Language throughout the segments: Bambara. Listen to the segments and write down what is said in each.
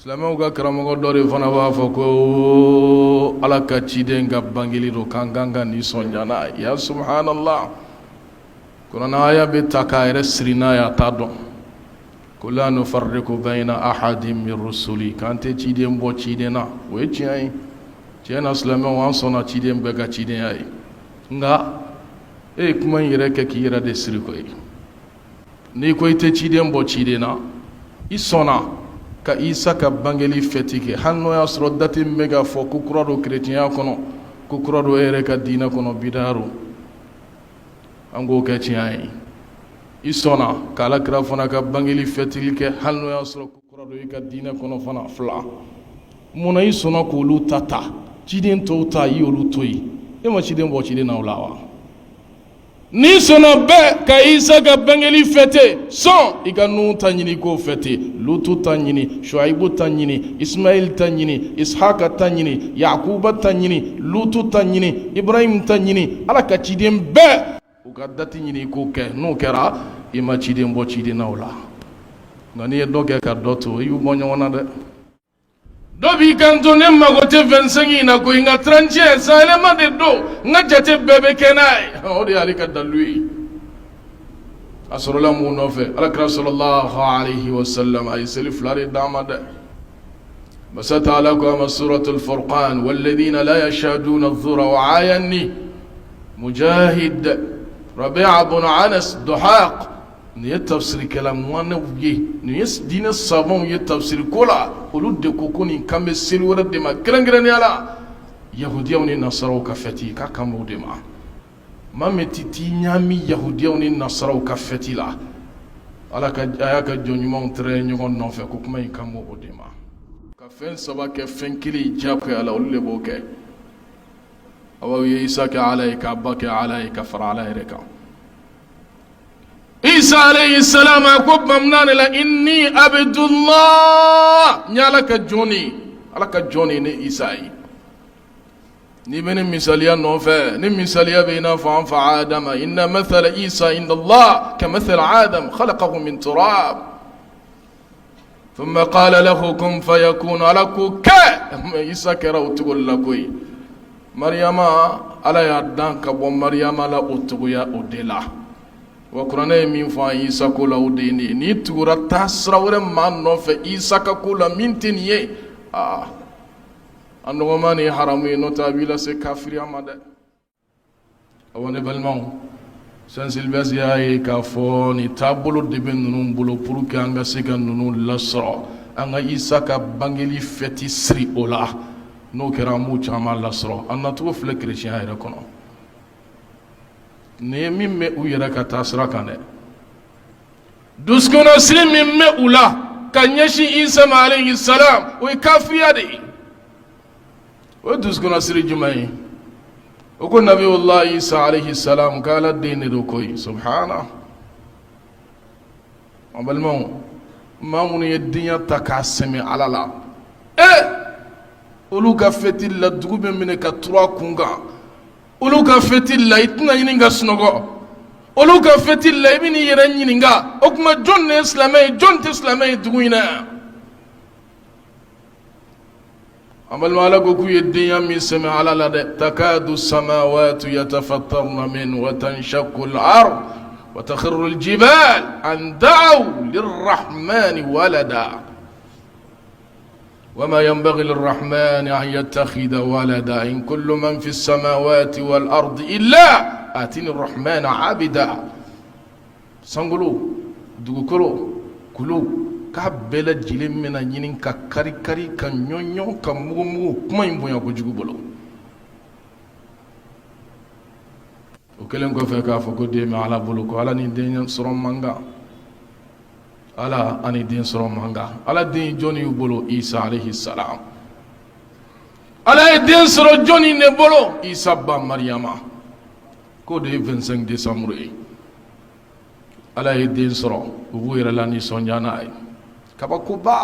Silamɛw ka karamɔgɔ dɔ de fana b'a fɔ ko Ala ka ciden ka bangeli do k'an kan ka nisɔndiya n'a ye. Ya subhanallah, kuranɛ aya bɛ ta k'a yɛrɛ siri n'a ye a t'a dɔn. Ko la nufarriqu bayna ahadin min rusuli, k'an tɛ ciden bɔ ciden na. O ye tiɲɛ ye. Tiɲɛ na silamɛw an sɔnna ciden bɛɛ ka cidenya ye. Nka e ye kuma in yɛrɛ kɛ k'i yɛrɛ de siri koyi. N'i ko i tɛ ciden bɔ ciden na, i sɔnna ka Isa ka bangeli fɛti kɛ hali n'o y'a sɔrɔ date min bɛ k'a fɔ ko kura don kerecɛnya kɔnɔ, ko kura don e yɛrɛ ka diinɛ kɔnɔ bid'a don. An k'o kɛ tiɲɛ ye. I sɔnna ka Alakira fana ka bangeli fɛtili kɛ hali n'o y'a sɔrɔ ko kura don i ka diinɛ kɔnɔ fana fila. Munna i sɔnna k'olu ta ciden tɔw ta i y'olu to yen? E ma ciden bɔ ciden na o la wa? N'i sɔnna bɛɛ ka Isa ka bangeli fɛte, sɔn i ka Nuhu ta ɲini k'o fɛte, Lutu ta ɲini, Shuaibu ta ɲini, Ismail ta ɲini, Ishaka ta ɲini, Yakuba ta ɲini, Lutu ta ɲini, Ibrahim ta ɲini. Ala ka ciden bɛɛ u ka dati ɲini k'o kɛ. N'o kɛra i ma ciden bɔ ciden na o la. Nka n'i ye dɔ kɛ ka dɔ to i y'u bɔ ɲɔgɔn na dɛ. Dɔ b'i kanto ne mago tɛ 25 in na koyi, nka 31 sayɛlɛma de don, n ka jate bɛɛ bɛ kɛ n'a ye. O de y'ale ka dalilu ye. A sɔrɔla mun nɔfɛ? Alakira sallallahu alayhi wa sallam a ye seli 2 de d'a ma dɛ. Masa Taala ko a ma suratul Furqan, walladhina la yashhaduna adh-dhura wa ayanni Mujahid, Rabi'a ibn Anas, Duhaq. Nin ye tafsiri kɛla ŋwanɛw ye, nin ye diinɛ sababuw ye tafsiri ko la. Olu de ko ko nin kan bɛ seli wɛrɛ de ma kɛrɛnkɛrɛnnenya la, yahudiyaw ni nasaraw ka fɛti k'a kan b'o de ma. Maa min tɛ t'i ɲaami yahudiyaw ni nasaraw ka fɛti la, Ala a y'a ka jɔn ɲumanw tɛrɛ ɲɔgɔn nɔfɛ ko kuma in kan b'o de ma. Ka fɛn saba kɛ fɛn kelen diyagoya la, olu de b'o kɛ. Aw ye Isa kɛ Ala ye, k'a ba kɛ Ala ye, ka fara Ala yɛrɛ kan. Isa alayhi salam a ko bamna ne la, inni abdullah, ni Ala ka jɔni, Ala ka jɔni ne Isa ye. Ni bɛ ne misaliya nɔfɛ, ni misaliya bɛ i n'a fɔ an fa Adama, inna mathala Isa inda Allah ka mathala Adam khalaqahu min turab thumma qala lahu kun fayakun. Ala ko kɛ, Isa kɛra o cogo la koyi. Mariyama, Ala y'a dan ka bɔ Mariyama la o cogoya o de la. Wa kuranɛ ye min fɔ an ye Isa ko la o de ye nin ye. N'i tugura taa sira wɛrɛ maa nɔfɛ Isa ka ko la min tɛ nin ye, a nɔgɔma ni haramu ye, n'o tɛ a b'i lase kafiriya ma dɛ. Awɔ ne balimaw, Saint Sylvestre y'a ye k'a fɔ nin taabolo de bɛ ninnu bolo pour que an ka se ka ninnu lasɔrɔ, an ka Isa ka bangeli fɛti siri o la. N'o kɛra an b'u caman lasɔrɔ. An nacogo filɛ kerecɛnya yɛrɛ kɔnɔ. Nin ye min bɛ u yɛrɛ ka taa sira kan dɛ. Dusukɔnɔsiri min bɛ u la ka ɲɛsin Isa ma alayhi salam, o ye kafiriya de ye. O ye dusukɔnɔsiri jumɛn ye? O ko Nabiyullah Isa alayhi salam k'Ala den de don koyi, subhana. An balimaw, maa minnu ye diɲɛ ta k'a sɛmɛ Ala la, olu ka fɛti la dugu bɛ minɛ ka turu a kun kan. Olu ka fɛti la i tɛna ɲini ka sunɔgɔ. Olu ka fɛti la i bɛ n'i yɛrɛ ɲininka, o tuma jɔn de ye silamɛ ye, jɔn tɛ silamɛ ye dugu in na yan? An balima, Ala ko k'u ye denya min sɛmɛ Ala la dɛ. Takadu samawatu yatafattarna min wa tanshaqqu al-ard wa takhirru al-jibal an da'u lir-rahmani walada. وما ينبغي للرحمن أن يتخذ ولدا إن كل من في السماوات والأرض إلا آتيني الرحمن عابدا. سانغولو دوغوكولو كلو كابلا جيلم من ينين كاري كاري كنيونيون كمغمغو كما يمبويا كوجوغو بولو. وكلن كو فكا فكو ديما على بولوكو على ني دين سرون مانغا. Ala ani den sɔrɔ manga. Ala den jɔnni y'u bolo? Isa alayhi salam. Ala ye den sɔrɔ jɔnni ne bolo? Isa ba Mariyama. K'o de ye 25 décembre ye. Ala ye den sɔrɔ, u b'u yɛrɛ la nisɔndiya n'a ye. Kabakoba.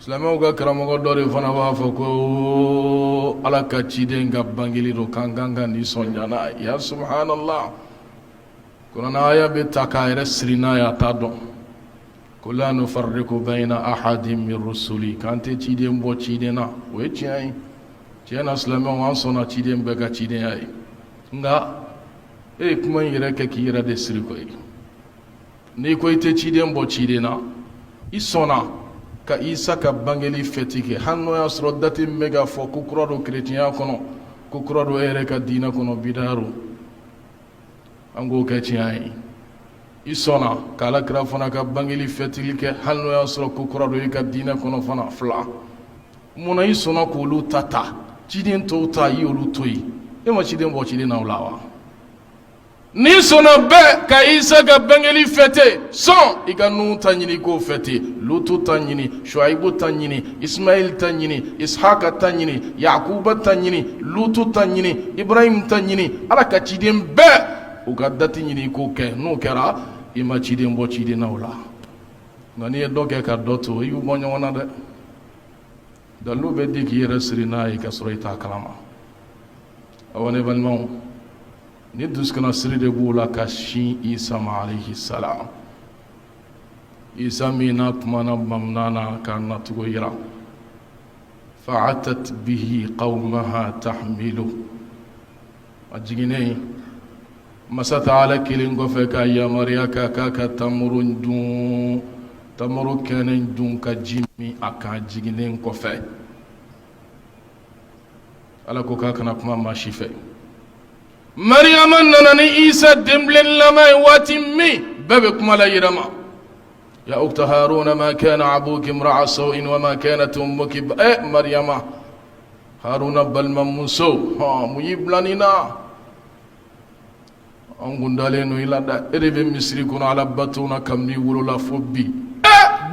Silamɛw ka karamɔgɔ dɔ de fana b'a fɔ ko Ala ka ciden ka bangeli do k'an kan ka nisɔndiya n'a ye. Ya subhanallah. Kuranɛ aya bɛ ta k'a yɛrɛ siri n'a ye a t'a dɔn. la nufarriqu bayna ahadin min rusuli kante ciden bo cidena o ye tiɲɛ ye tiɲɛ na silamɛw an sɔnna ciden bɛɛ ka cidenya ye nka e ye kuma in yɛrɛ kɛ k'i yɛrɛ de siri koyi n'i ko i tɛ ciden bɔ ciden na i sɔnna ka isa ka bangeli fɛti kɛ hali n'o y'a sɔrɔ dati min bɛ k'a fɔ ko kura don kerecɛnya kɔnɔ ko kura don e yɛrɛ ka diinɛ kɔnɔ bidaro an k'o kɛ tiɲɛ ye i sɔnna ka alakira fana ka bangeli fɛtili kɛ hali n'o y'a sɔrɔ ko kura don i ka diinɛ kɔnɔ fana fila munna i sɔnna k'olu ta ciden tɔw ta i y'olu to yen e ma ciden bɔ ciden na o la wa n'i sɔnna bɛɛ ka isa ka bangeli fɛte sɔn i ka nuhu ta ɲini k'o fɛte lutu ta ɲini shuaibu ta ɲini ismail ta ɲini ishaka ta ɲini yakuba ta ɲini lutu ta ɲini ibrahim ta ɲini ala ka ciden bɛɛ u ka dati ɲini k'o kɛ n'o kɛra i ma ciden bɔ ciden na o la nka n'i ye dɔ kɛ ka dɔ to i y'u bɔ ɲɔgɔn na dɛ dalilu bɛ di k'i yɛrɛ siri n'a ye ka sɔrɔ i t'a kalama awa ne balimaw ni dusukana siri de b'u la ka sin isa ma alayhi salam isa min n'a kumana bamanan na k'a nacogo yira fa'atat bihi qawmaha tahmilu a jiginnen masa taala kelen kɔfɛ ka yamariya k'a ka tamuru kɛnɛ dun ka ji min a kan jiginnen kɔfɛ ala ko k'a kana kuma maa si fɛ mariyama nana ni isa denbilen lama ye waati min bɛɛ bɛ kuma la yirama ya ukta haruna ma kana abuki imra'a sawin wa ma kanat ummuki mariyama haruna balimamuso mun y'i bila nin na an kun dalen no i la dɛ e de bɛ misiri kɔnɔ ala bato na kabini wolola fo bi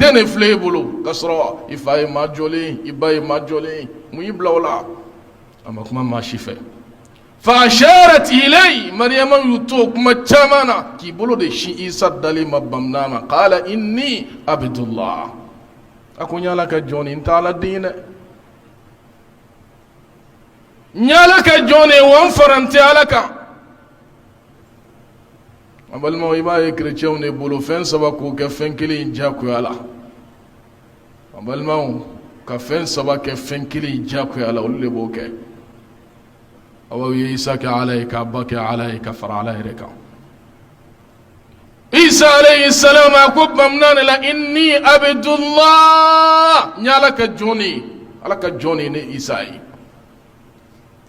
den de filɛ i bolo k'a sɔrɔ i fa ye maa jɔlen i ba ye maa jɔlen mun y'i bila o la a ma kuma maa si fɛ فأشارت إلي مريم يتوك مجامنا كي بولو دي شي إيسا دالي مبامنانا قال إني عبد الله أكو نيالك جوني انت على الدين نيالك جوني وانفرنتي عليك أبل ما يبا يكريتشوني بولو فين سباكو كفين كلي جاكو يالا أبل ما كفين سباكو كفين كلي جاكو يالا ولي بوكي أو يساك عليك أبك عليك فر عليك عيسى عليه السلام أكب ممنان لإني عبد الله نالك جوني عليك جوني ني عيسى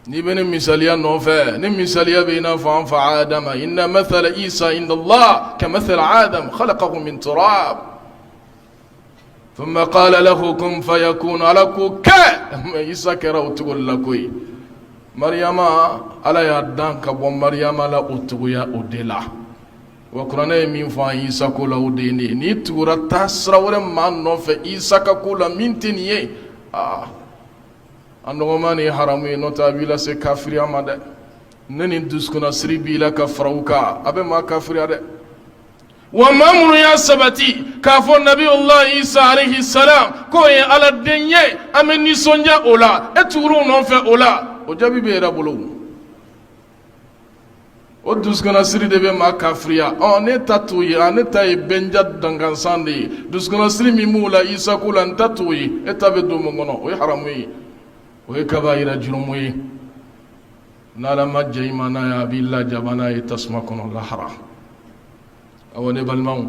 نبني مثاليا نوفا نمثاليا بينا فانفع آدم إن مثل عيسى عند الله كمثل آدم خلقه من تراب ثم قال له كن فيكون عليك عيسى كراو تقول لك Maryama ala y'a dan ka bɔ Maryama la o togoya o de la wa kuranɛ ye min fɔ an ye Isa ko la o de ye nin ye n'i tugura taa sira wɛrɛ maa nɔfɛ Isa ka ko la min tɛ nin ye a nɔgɔma nin ye haramu ye n'o tɛ a b'i lase kafiriya ma dɛ ne nin dusukuna siri b'i la ka fara u kan a bɛ maa kafiriya dɛ wa maa minnu y'a sabati k'a fɔ nabiyullah Isa alayhi salam k'o ye ala den ye an bɛ nisɔndiya o la e tugura o nɔfɛ o la o jaabi bɛ yɛrɛ bolo o dusukana siri de bɛ maa kafiriya ne ta t'o ye ne ta ye bɛnja dangansan de ye dusukana siri min b'o la Isa ko la n ta t'o ye e ta bɛ don mun kɔnɔ o ye haramu ye o ye kabaira jurumu ye n'ala ma jɛ i ma n'a ye a b'i lajaba n'a ye tasuma kɔnɔ lahara awɔ ne balimaw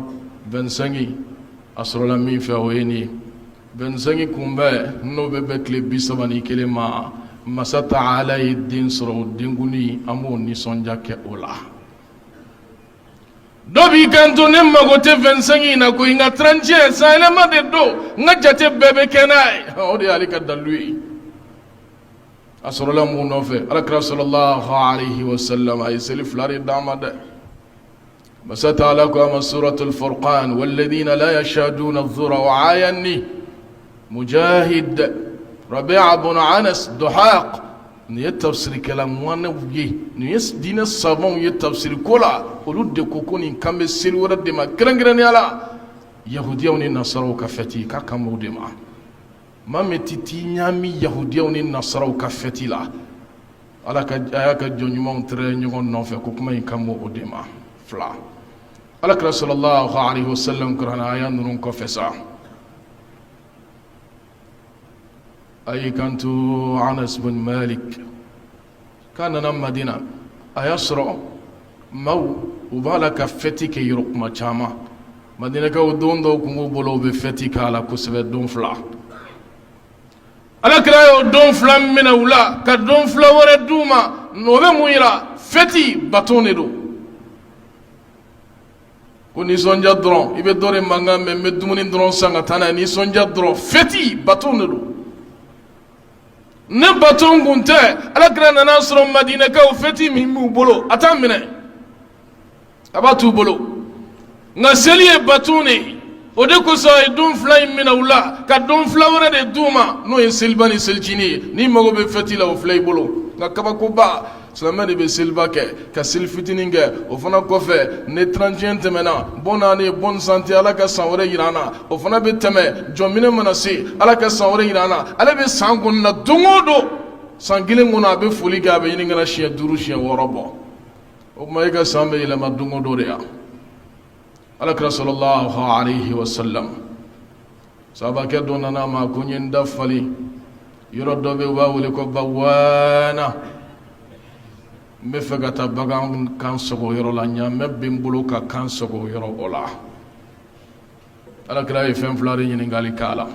25 a sɔrɔla min fɛ o ye nin ye 25 kunbɛn n'o bɛ bɛn tile 31 ma masa taala ye den sɔrɔ o denkuli an b'o nisɔndiya kɛ o la dɔ b'i kanto ne mago tɛ 25 in na koyi nka 31 san yɛlɛma de don n ka jate bɛɛ bɛ kɛ n'a ye o de y'ale ka dalilu ye a sɔrɔla mun nɔfɛ alakira sallallahu alayhi wa sallam a ye seli 2 de d'a ma dɛ masa taala ko a ma suratul furqan walladhina la yashhaduna adh-dhura wa ayani mujahid Rabi'a bin Anas Duhaq ni ye tafsiri kɛla ŋwanew ye ni ye diinɛ sababu ye tafsiri ko la olu de ko ko nin kan bɛ seli wɛrɛ de ma kɛrɛnkɛrɛnnenya la yahudiyaw ni nasaraw ka fɛti k'a kan b'o de ma maa min tɛ t'i ɲaami yahudiyaw ni nasaraw ka fɛti la ala ka a y'a ka jɔn ɲumanw tɛrɛ ɲɔgɔn nɔfɛ ko kuma in kan b'o de ma 2 alakira sallallahu alaihi wasallam kurana aya ninnu kɔfɛ sa a y'i kanto Anas bin Malik k'a nana Madina a y'a sɔrɔ maaw u b'a la ka fɛti kɛ yɔrɔ kuma caman Madinakaw don dɔw kun b'u bolo u bɛ fɛti k'a la kosɛbɛ don fila alakira y'o don fila minɛ u la ka don fila wɛrɛ d'u ma o bɛ mun yira fɛti baton de don ko nisɔndiya dɔrɔn i bɛ dɔ de mankan mɛn n bɛ dumuni dɔrɔn san ka taa n'a ye nisɔndiya dɔrɔn fɛti baton de don ne baton kun tɛ alakira nana sɔrɔ Madinakaw fɛti min b'u bolo a t'a minɛ a b'a t'u bolo nka seli ye baton de o de kosɔn a ye don fila in minɛ u la ka don fila wɛrɛ de d'u ma n'o ye seliba ni selicini ye n'i mago bɛ fɛti la o filɛ i bolo nka kabakoba silamɛ de bɛ seliba kɛ ka seli fitinin kɛ o fana kɔfɛ ne 31 tɛmɛna bon année bonne santé ala ka san wɛrɛ yira an na o fana bɛ tɛmɛ jɔnminɛ mana se ala ka san wɛrɛ yira an na ale bɛ san kɔnɔna don o don san kelen kɔnɔ a bɛ foli kɛ a bɛ ɲini kana siɲɛ 5 siɲɛ 6 bɔ o tuma e ka san bɛ yɛlɛma don o don de ya alakira sallallahu alaihi wasallam sahabakɛ dɔ nana ma ko n ye n da fali yɔrɔ dɔ bɛ u b'a wele ko bawana n bɛ fɛ ka taa bagan kan sɔgɔ yɔrɔ la ɲaamɛ bɛ n bolo ka kan sɔgɔ yɔrɔ o la alakira ye fɛn fila de ɲininkali k'a la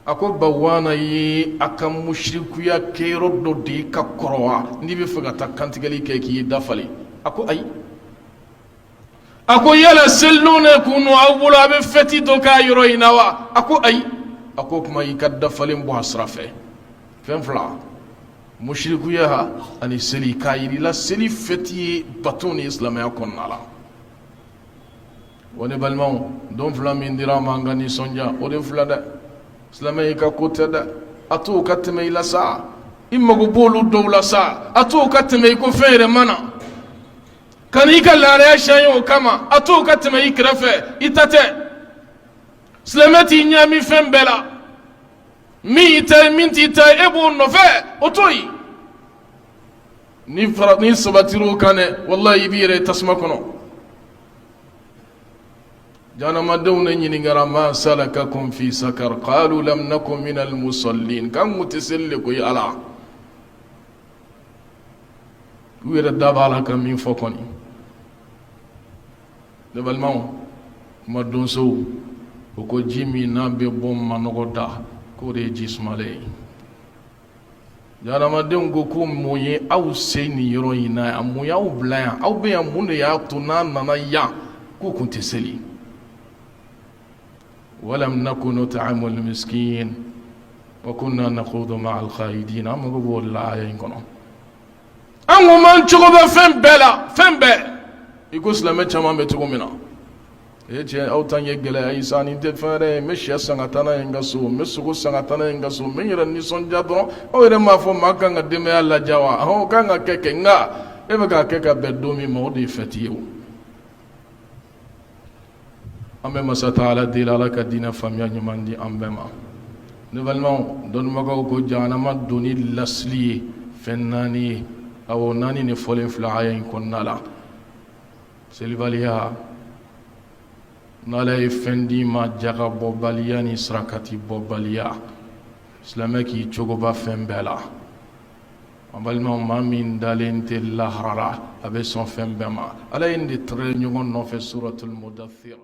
a ko bawana ye a ka musirikuya kɛyɔrɔ dɔ de ka kɔrɔ wa n'i bɛ fɛ ka taa kantigɛli kɛ k'i da fali a ko ayi a ko yala selidon ne kun don aw bolo a bɛ fɛti dɔ k'a yɔrɔ in na wa a ko ayi a ko kuma i ka dafalen bɔ a sira fɛ fɛn fila musirikuya ani seli k'a yir'i la seli fɛti ye baton ni silamɛya kɔnɔna la wa ne balimaw don fila min dira an ma an ka nisɔndiya o de filɛ dɛ silamɛ i ka ko tɛ dɛ a to ka tɛmɛ i la sa i mago b'olu dɔw la sa a to ka tɛmɛ i ko fɛn yɛrɛ ma na ka n'i ka laadaya siɲɛ o kama a to ka tɛmɛ i kɛrɛfɛ i ta tɛ silamɛ t'i ɲaami fɛn bɛɛ la min t'i ta e b'o nɔfɛ o to yen ni sabatir'o kan dɛ walahi i b'i yɛrɛ tasuma kɔnɔ jahanamadenw ne ɲininkara ma salakakum fi sakar qalu lam naku minal musallin kan kun tɛ seli de koyi ala u yɛrɛ da b'a la ka min fɔ kɔni ne balimaw kuma donsow o ko ji min n'a bɛ bɔ manɔgɔ da k'o de ye ji sumalen ye jahanamadenw ko ko mun ye aw se nin yɔrɔ in na yan mun y'aw bila yan aw bɛ yan mun de y'a to n'a nana yan k'u kun tɛ seli walam naku nut'imu al-miskin wa kunna nakhudu ma'a al-khaidin an mago b'o de la aya in kɔnɔ an ko man cogo bɛ fɛn bɛɛ la fɛn bɛɛ i ko silamɛ caman bɛ cogo min na cɛ aw ta ye gɛlɛya isa nin tɛ fɛn wɛrɛ ye n bɛ sɛ san ka taa n'a ye n ka so n bɛ sogo san ka taa n'a ye n ka so n bɛ n yɛrɛ nisɔndiya dɔrɔn aw yɛrɛ m'a fɔ maa kan ka denbaya ladiya wa o kan ka kɛ nka e bɛ k'a kɛ ka bɛn don min ma o de ye fɛti ye o an bɛ masa taala deli ala ka diinɛ faamuya ɲuman di an bɛɛ ma ne balimaw dɔnnibagaw ko jahanama donni lasili ye fɛn 4 ye awɔ 4 de fɔlen filɛ aya in kɔnɔna la selibaliya n'ala ye fɛn d'i ma jaga bɔbaliya ni sarakati bɔbaliya silamɛ k'i cogoba fɛn bɛɛ la an balimaw maa min dalen tɛ lahara la a bɛ sɔn fɛn bɛɛ ma ala ye nin de tɛrɛ ɲɔgɔn nɔfɛ suratul mudaththir